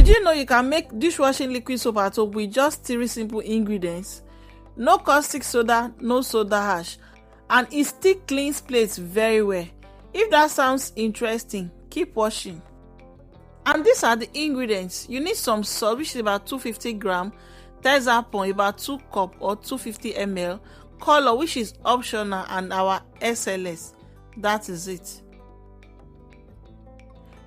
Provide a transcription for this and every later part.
Did you know you can make dishwashing liquid soap at home with just 3 simple ingredients? No caustic soda, no soda ash, and it still cleans plates very well. If that sounds interesting, keep watching. And these are the ingredients. You need some salt, which is about 250 gram, Tezapon about 2 cup or 250 ml, color, which is optional, and our SLS. That is it.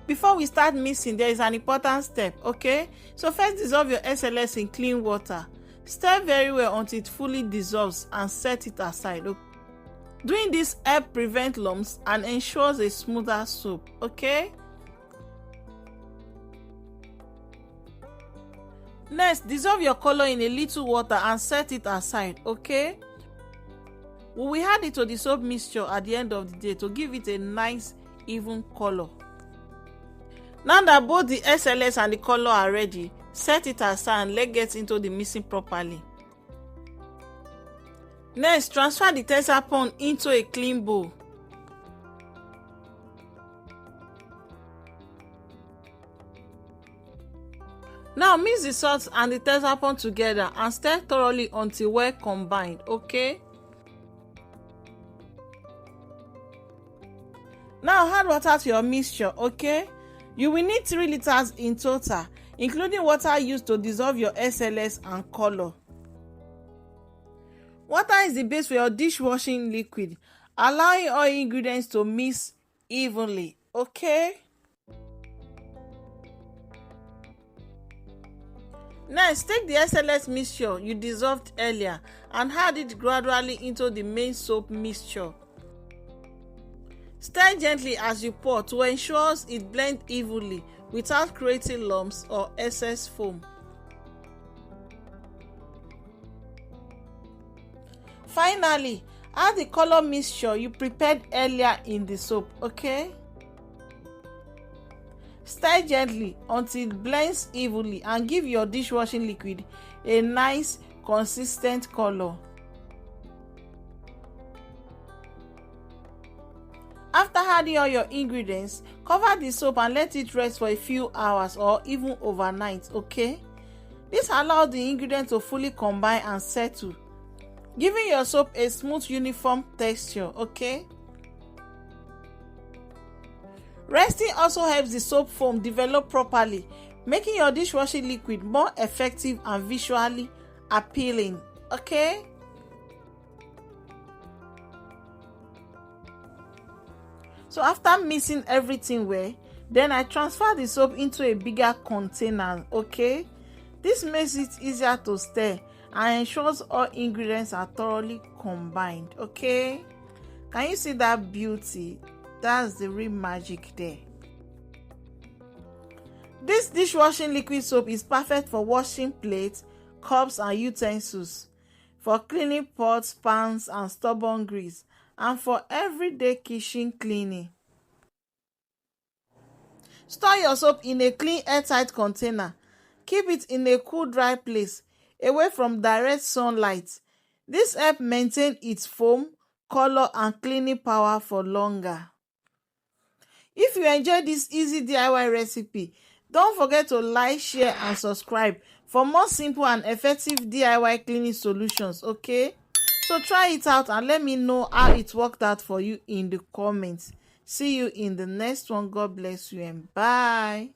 Before we start mixing, there is an important step, okay? So first, dissolve your SLS in clean water. Stir very well until it fully dissolves and set it aside. Doing this helps prevent lumps and ensures a smoother soap, okay? Next, dissolve your color in a little water and set it aside, okay? We will add it to the soap mixture at the end of the day to give it a nice even color. Now that both the SLS and the color are ready, set it aside and let get into the mixing properly. Next, transfer the Tezapon into a clean bowl. Now mix the salt and the Tezapon together and stir thoroughly until well combined, okay? Now add water to your mixture, okay? You will need 3 liters in total, including water used to dissolve your SLS and color. Water is the base for your dishwashing liquid, allowing all ingredients to mix evenly, okay? Next, take the SLS mixture you dissolved earlier and add it gradually into the main soap mixture. Stir gently as you pour to ensure it blends evenly without creating lumps or excess foam. Finally, add the color mixture you prepared earlier in the soap, okay? Stir gently until it blends evenly and give your dishwashing liquid a nice, consistent color. After adding all your ingredients, cover the soap and let it rest for a few hours or even overnight, okay? This allows the ingredients to fully combine and settle, giving your soap a smooth, uniform texture, okay? Resting also helps the soap foam develop properly, making your dishwashing liquid more effective and visually appealing, okay? So after mixing everything well, then I transfer the soap into a bigger container, okay? This makes it easier to stir and ensures all ingredients are thoroughly combined, okay? Can you see that beauty? That's the real magic there. This dishwashing liquid soap is perfect for washing plates, cups and utensils, for cleaning pots, pans and stubborn grease, and for everyday kitchen cleaning. Store your soap in a clean airtight container. Keep it in a cool, dry place, away from direct sunlight. This helps maintain its foam, color and cleaning power for longer. If you enjoyed this easy DIY recipe, don't forget to like, share and subscribe for more simple and effective DIY cleaning solutions, okay? So try it out and let me know how it worked out for you in the comments. See you in the next one. God bless you and bye.